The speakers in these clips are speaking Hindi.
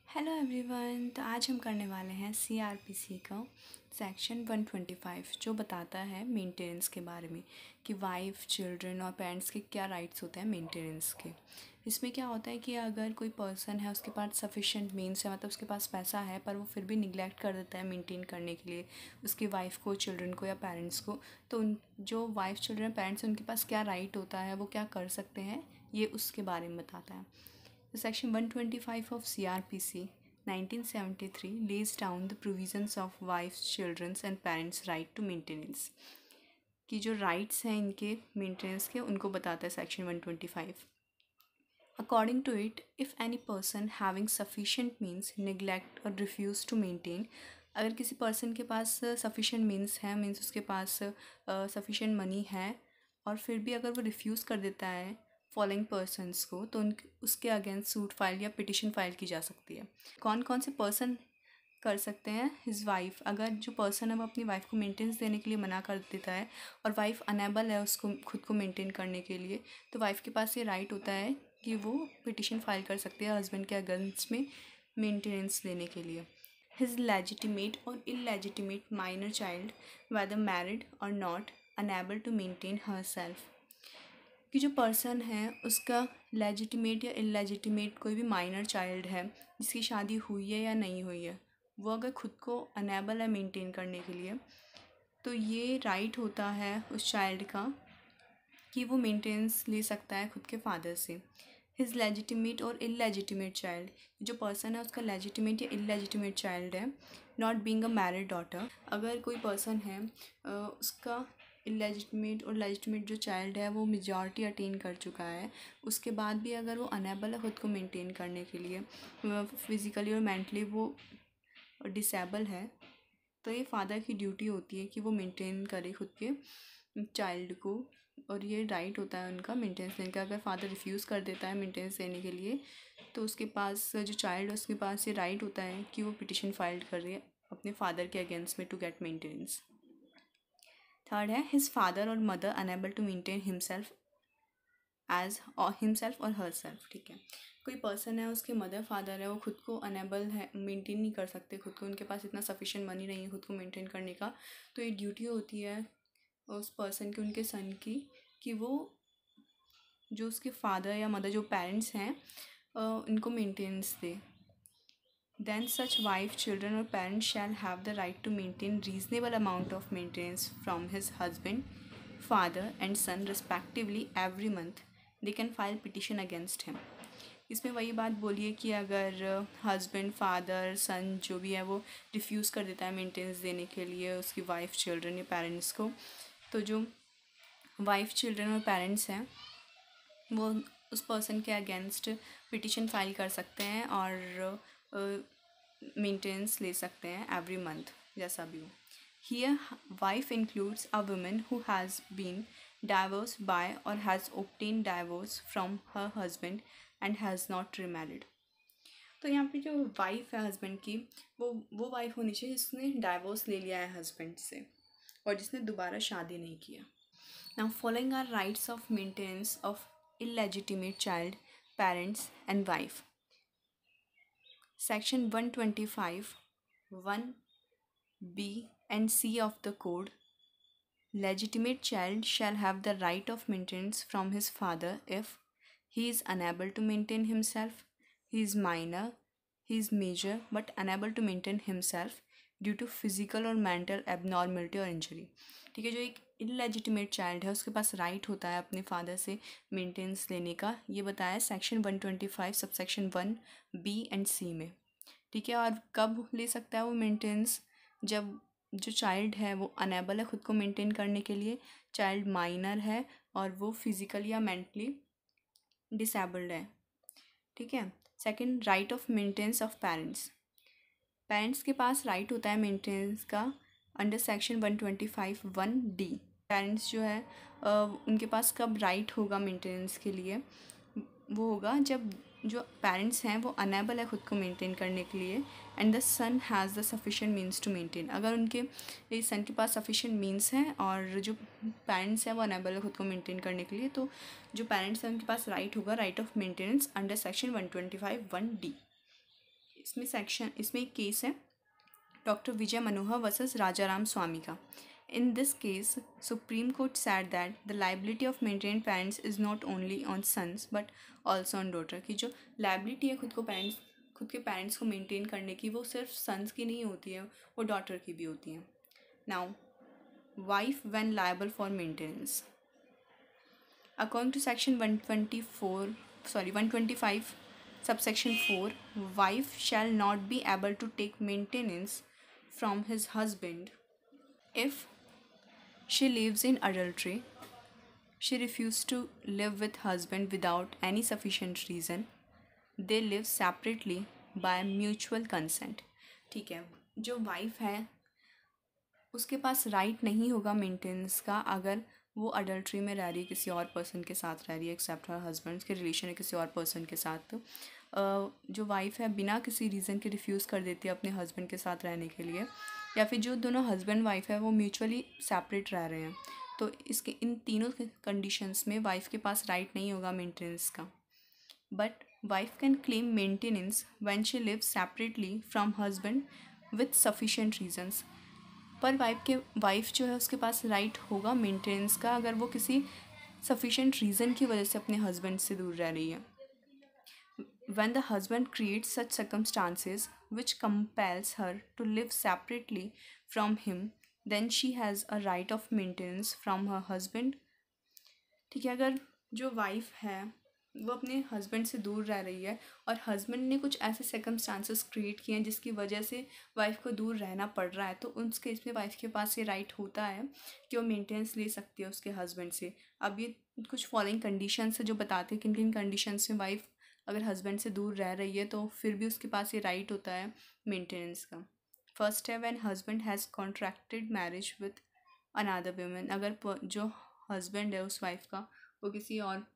Hello everyone. तो आज हम करने वाले हैं सीआरपीसी का सेक्शन 125 जो बताता है मेंटेनेंस के बारे में कि वाइफ, चिल्ड्रन और पेरेंट्स के क्या राइट्स होते हैं मेंटेनेंस के। इसमें क्या होता है कि अगर कोई पर्सन है, उसके पास सफिशिएंट मीन्स है, मतलब उसके पास पैसा है, पर वो फिर भी निगलेक्ट कर देता है मेंटेन करने के लिए उसकी वाइफ को, चिल्ड्रन को या पेरेंट्स को, तो उन जो वाइफ, चिल्ड्रन, पेरेंट्स उनके पास क्या राइट होता है, वो क्या कर सकते हैं, ये उसके बारे में बताता है। Section 125 of CRPC 1973 lays down the provisions of wives, children's and parents' right to maintenance। कि जो राइट्स हैं इनके मेंटेनेंस के, उनको बताता है section 125। According to it, if any person having sufficient means neglect or refuse to maintain, अगर किसी पर्सन के पास सफिशेंट मीन्स है, मीन्स उसके पास सफिशेंट मनी है, और फिर भी अगर वो रिफ्यूज़ कर देता है फॉलोइंग पर्सनस को, तो उसके अगेंस्ट सूट फाइल या पिटिशन फाइल की जा सकती है। कौन कौन से पर्सन कर सकते हैं? His wife. अगर जो पर्सन है वो अपनी वाइफ को मेंटेनेंस देने के लिए मना कर देता है और वाइफ अनेबल है उसको खुद को मेंटेन करने के लिए, तो वाइफ के पास ये राइट होता है कि वो पिटिशन फाइल कर सकती है हस्बैंड के अगेंस्ट में मेंटेनेंस लेने के लिए। हिज लेजिटिमेट और illegitimate minor child whether married और not unable to maintain herself. कि जो पर्सन है उसका लेजिटिमेट या इलेजिटिमेट कोई भी माइनर चाइल्ड है जिसकी शादी हुई है या नहीं हुई है, वो अगर खुद को अनेबल है मेंटेन करने के लिए, तो ये राइट होता है उस चाइल्ड का कि वो मेंटेनेंस ले सकता है खुद के फादर से। हिज लेजिटिमेट और इलेजिटिमेट चाइल्ड, जो पर्सन है उसका लेजिटिमेट या इलेजिटिमेट चाइल्ड है, not being a married daughter. अगर कोई पर्सन है उसका इलेजिटिमेट और लेजिटिमेट जो चाइल्ड है वो मेजॉरिटी अटेन कर चुका है, उसके बाद भी अगर वो अनेबल है खुद को मेंटेन करने के लिए, फिज़िकली और मेंटली वो डिसेबल है, तो ये फादर की ड्यूटी होती है कि वो मेंटेन करे खुद के चाइल्ड को, और ये राइट होता है उनका मेंटेनेंस देने का। अगर फादर रिफ्यूज़ कर देता है मेंटेनेंस देने के लिए, तो उसके पास जो चाइल्ड है उसके पास ये राइट होता है कि वो पिटिशन फाइल करे अपने फादर के अगेंस्ट में टू गेट मेंटेनेंस। थर्ड है हिज फादर और mother unable to maintain himself as और हिमसेल्फ और हर सेल्फ। ठीक है, कोई पर्सन है उसके मदर फादर है, वो खुद को अनेबल है, मेंटेन नहीं कर सकते खुद को, उनके पास इतना सफिशिएंट मनी नहीं है खुद को मेंटेन करने का, तो ये ड्यूटी होती है उस पर्सन की, उनके सन की, कि वो जो उसके फादर या मदर जो पेरेंट्स हैं उनको मेंटेनेंस दे। देन सच वाइफ, चिल्ड्रन और parents shall have the right to maintain reasonable amount of maintenance from his husband, father and son respectively every month they can file petition against him. इसमें वही बात बोलिए कि अगर हस्बैंड, फादर, सन जो भी है वो रिफ्यूज़ कर देता है मेंटेनेंस देने के लिए उसकी वाइफ, चिल्ड्रन या पेरेंट्स को, तो जो वाइफ, चिल्ड्रन और पेरेंट्स हैं वो उस पर्सन के अगेंस्ट पिटिशन फाइल कर सकते हैं और मेंटेनेंस ले सकते हैं एवरी मंथ, जैसा भी हो। Here wife includes a woman who has been divorced by or has obtained divorce from her husband and has not remarried। तो यहाँ पे जो वाइफ है हस्बैंड की, वो वाइफ होनी चाहिए जिसने डाइवोर्स ले लिया है हस्बैंड से और जिसने दोबारा शादी नहीं किया। Now following are rights of maintenance of illegitimate child, parents and wife। Section 125 1b and c of the code, legitimate child shall have the right of maintenance from his father if he is unable to maintain himself, he is minor, he is major but unable to maintain himself due to physical और मेंटल एबनॉर्मलिटी और इंजरी। ठीक है, जो एक इलेजिटिमेट चाइल्ड है उसके पास राइट होता है अपने फादर से मेंटेनेंस लेने का, ये बताया section 125 subsection 1b and c में। ठीक है, और कब ले सकता है वो मेंटेनेंस? जब जो चाइल्ड है वो अनेबल है खुद को मेंटेन करने के लिए, चाइल्ड माइनर है और वो फिजिकली या मेंटली डिसेबल्ड है। ठीक है। Second, right of maintenance of parents. Parents के पास राइट होता है मेंटेनेंस का अंडर सेक्शन 125 1d। पेरेंट्स जो है उनके पास कब राइट होगा मेंटेनेंस के लिए? वो होगा जब जो पेरेंट्स हैं वो अनेबल है खुद को मेंटेन करने के लिए and the son has the sufficient means to maintain. अगर उनके सन के पास सफिशिएंट मीन्स हैं और जो पेरेंट्स हैं वो अनेबल है खुद को मेंटेन करने के लिए, तो जो पेरेंट्स हैं उनके पास राइट होगा right of maintenance under section 125 1d। इसमें एक केस है डॉक्टर विजय मनोहर वर्सेस राजाराम स्वामी का. In this case, Supreme Court said that the liability of maintained parents is not only on sons but also on daughter. कि जो liability है खुद के पेरेंट्स को मेंटेन करने की, वो सिर्फ सन्स की नहीं होती है, वो डॉटर की भी होती है. Now, wife when liable for maintenance. According to section 125 subsection 4, wife shall not be able to take maintenance from his husband if she lives in adultery, she refused to live with husband without any sufficient reason, they live separately by mutual consent. ठीक है, जो वाइफ है उसके पास राइट नहीं होगा मेंटेनेंस का अगर वो अडल्ट्री में रह रही है, किसी और पर्सन के साथ रह रही है एक्सेप्ट हर हस्बैंड के रिलेशन है किसी और पर्सन के साथ. जो वाइफ है बिना किसी रीज़न के रिफ्यूज़ कर देती है अपने हस्बैंड के साथ रहने के लिए, या फिर जो दोनों हस्बैंड वाइफ है वो म्यूचुअली सेपरेट रह रहे हैं, तो इसके इन तीनों कंडीशंस में वाइफ के पास राइट नहीं होगा मेंटेनेंस का. But wife can claim maintenance when she live separately from husband with sufficient reasons. पर वाइफ जो है उसके पास राइट होगा मेंटेनेंस का अगर वो किसी सफिशेंट रीज़न की वजह से अपने हस्बैंड से दूर रह रही है. When the husband creates such circumstances which compels her to live separately from him, then she has a right of maintenance from her husband. ठीक है, अगर जो वाइफ है वो अपने हस्बैंड से दूर रह रही है और हस्बैंड ने कुछ ऐसे सर्कमस्टांसेस क्रिएट किए हैं जिसकी वजह से वाइफ को दूर रहना पड़ रहा है, तो उस केस में वाइफ के पास ये राइट होता है कि वो मेंटेनेंस ले सकती है उसके हस्बैंड से. अब ये कुछ फॉलोइंग कंडीशंस है जो बताते हैं किन किन कंडीशंस में वाइफ अगर हस्बैंड से दूर रह रही है तो फिर भी उसके पास ये राइट होता है मेंटेनेंस का. फर्स्ट है when husband has contracted marriage with another women. अगर जो हस्बैंड है उस वाइफ का वो किसी और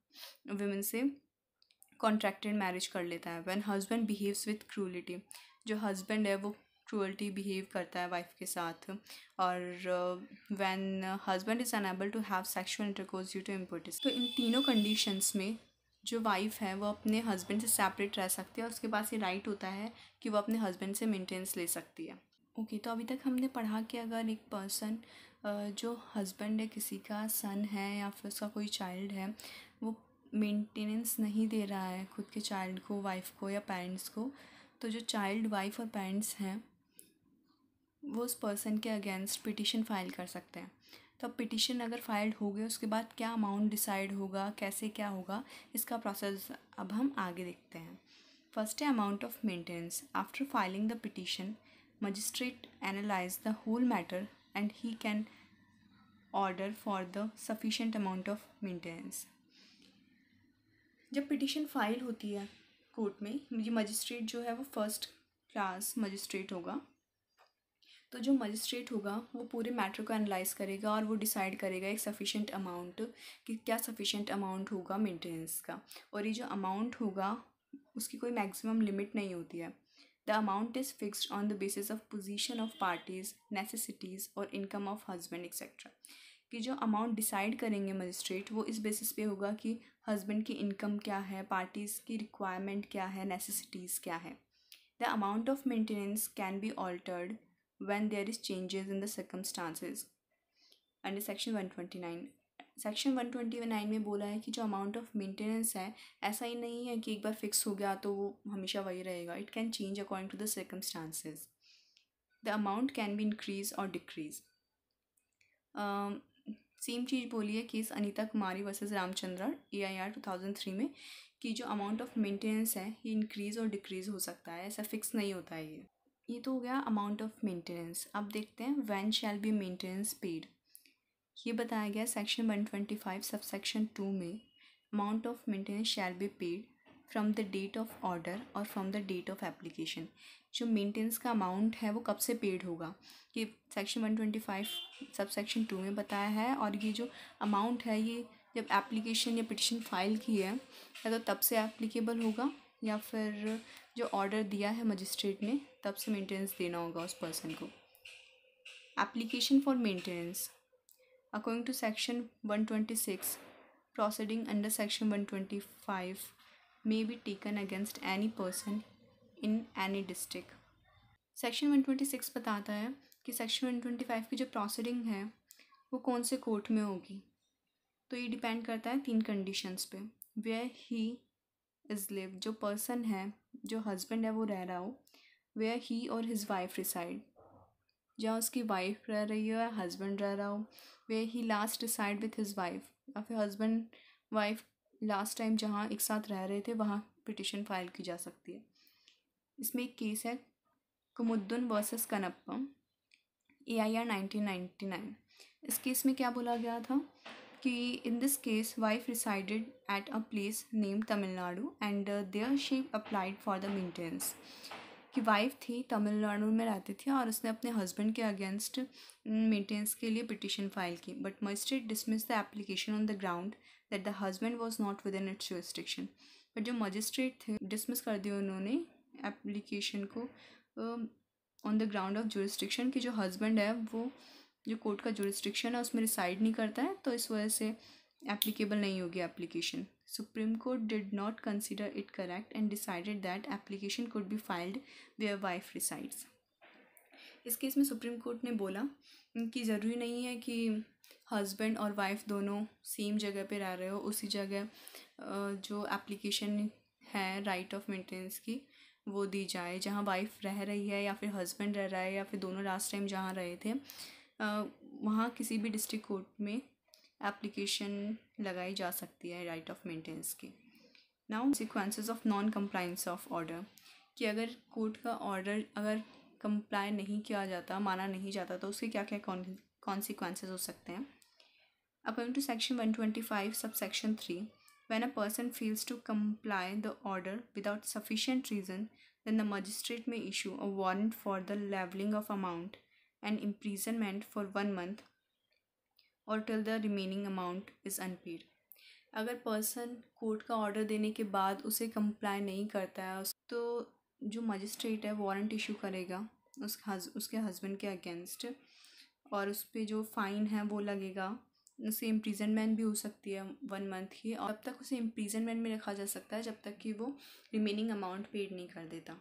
वुमेन से कॉन्ट्रैक्टेड मैरिज कर लेता है. When husband behaves with cruelty. जो हस्बैंड है वो क्रूअल्टी बिहेव करता है वाइफ के साथ. और when husband is unable to have sexual intercourse due to importance. तो इन तीनों कंडीशंस में जो वाइफ है वो अपने हस्बैंड से सेपरेट रह सकती है और उसके पास ये राइट होता है कि वो अपने हस्बैंड से मेंटेनेंस ले सकती है. ओके, तो अभी तक हमने पढ़ा कि अगर एक पर्सन जो हस्बैंड है किसी का सन है या फिर उसका कोई चाइल्ड है वो मेंटेनेंस नहीं दे रहा है खुद के चाइल्ड को, वाइफ को या पेरेंट्स को, तो जो चाइल्ड, वाइफ और पेरेंट्स हैं वो उस पर्सन के अगेंस्ट पिटिशन फाइल कर सकते हैं. तो अब पिटिशन अगर फाइल्ड हो गए उसके बाद क्या अमाउंट डिसाइड होगा, कैसे क्या होगा, इसका प्रोसेस अब हम आगे देखते हैं. फर्स्ट है amount of maintenance. After filing the petition magistrate analyse the whole matter and he can order for the sufficient amount of maintenance. जब पिटिशन फाइल होती है कोर्ट में, ये मजिस्ट्रेट जो है वो फर्स्ट क्लास मजिस्ट्रेट होगा. तो जो मजिस्ट्रेट होगा वो पूरे मैटर को एनालाइज करेगा और वो डिसाइड करेगा एक सफिशेंट अमाउंट कि क्या सफिशेंट अमाउंट होगा मेंटेनेंस का. और ये जो अमाउंट होगा उसकी कोई मैक्सिमम लिमिट नहीं होती है. The amount is fixed on the basis of position of parties, necessities और इनकम ऑफ हस्बैंड एक्सेट्रा. कि जो अमाउंट डिसाइड करेंगे मजिस्ट्रेट वो इस बेसिस पे होगा कि हस्बैंड की इनकम क्या है, पार्टीज़ की रिक्वायरमेंट क्या है, नेसेसिटीज़ क्या है. The amount of maintenance can be altered when there is changes in the circumstances under section 129. Section 129 में बोला है कि जो अमाउंट ऑफ मेंटेनेंस है ऐसा ही नहीं है कि एक बार फिक्स हो गया तो वो हमेशा वही रहेगा. It can change according to the circumstances. The amount can be increase और डिक्रीज. सेम चीज़ बोली है case Anita Kumari versus Ramachandran AIR 2003 में कि जो अमाउंट ऑफ मेंटेनेंस है ये इंक्रीज़ और डिक्रीज़ हो सकता है, ऐसा फिक्स नहीं होता है. ये तो हो गया अमाउंट ऑफ मेंटेनेंस. अब देखते हैं when shall be maintenance paid. ये बताया गया सेक्शन 125 सब सेक्शन 2 में amount of maintenance shall be paid from the date of order और from the date of application. जो मेंटेनेंस का अमाउंट है वो कब से पेड होगा ये सेक्शन 125 सब सेक्शन 2 में बताया है. और ये जो अमाउंट है ये जब एप्लीकेशन या पिटिशन फाइल की है या तो तब से एप्लीकेबल होगा या फिर जो ऑर्डर दिया है मजिस्ट्रेट ने तब से मेंटेनेंस देना होगा उस पर्सन को. Application for maintenance according to section 126 proceeding under section 125 may be taken against any person in any district. Section 126 बताता है कि सेक्शन 125 की जो प्रोसीडिंग है वो कौन से कोर्ट में होगी। तो ये डिपेंड करता है 3 कंडीशंस पे। वेयर ही इज़ लिव, जो पर्सन है, जो हस्बैंड है वो रह रहा हो। वेयर ही और हिज वाइफ रिसाइड, जहाँ उसकी वाइफ रह रही हो या हस्बैंड रह रहा हो। Where he last reside with his wife, या फिर हस्बैंड वाइफ लास्ट टाइम जहाँ एक साथ रह रहे थे वहाँ पिटिशन फाइल की जा सकती है। इसमें एक केस है कुमुद्दुन वर्सेस कनप्पा, AIR 1999। इस केस में क्या बोला गया था कि in this case wife resided at a place name Tamil Nadu and there she applied for the maintenance. कि वाइफ थी, तमिलनाडु में रहती थी और उसने अपने हस्बैंड के अगेंस्ट मेंटेनेंस के लिए पिटिशन फाइल की, but magistrate dismiss the application on the ground that the husband was not with in its jurisdiction. But जो मजिस्ट्रेट थे डिसमिस कर दिया उन्होंने एप्लीकेशन को on the ground of jurisdiction कि जो हस्बैंड है वो जो कोर्ट का जुरिस्डिक्शन है उसमें रिसाइड नहीं करता है, तो इस वजह से एप्लीकेबल नहीं होगी application. Supreme court did not consider it correct and decided that application could be filed where wife resides. इस केस में सुप्रीम कोर्ट ने बोला कि ज़रूरी नहीं है कि हस्बैंड और वाइफ दोनों सेम जगह पे रह रहे हो, उसी जगह जो एप्लीकेशन है राइट ऑफ मेंटेनेंस की वो दी जाए। जहाँ वाइफ रह रही है या फिर हस्बैंड रह रहा है या फिर दोनों लास्ट टाइम जहाँ रहे थे वहाँ किसी भी डिस्ट्रिक्ट कोर्ट में एप्लीकेशन लगाई जा सकती है राइट ऑफ मेंटेनेंस की। Now consequences of non compliance of order, कि अगर कोर्ट का ऑर्डर अगर कंप्लाई नहीं किया जाता, माना नहीं जाता, तो उसके क्या क्या कॉन्सिक्वेंसेस हो सकते हैं। According to section 125 sub section 3, when a person fails to comply the order without sufficient reason, then the magistrate may issue a warrant for the levelling of amount and imprisonment for 1 month or till the remaining amount is unpaid. अगर पर्सन कोर्ट का ऑर्डर देने के बाद उसे कंप्लाई नहीं करता है तो जो मजिस्ट्रेट है वारंट इशू करेगा उसके हस्बैंड के अगेंस्ट, और उस पर जो फ़ाइन है वो लगेगा। उसे इम्प्रीजनमेंट भी हो सकती है 1 मंथ की, और तब तक उसे इम्प्रीजनमेंट में रखा जा सकता है जब तक कि वो रिमेनिंग अमाउंट पेड नहीं कर देता।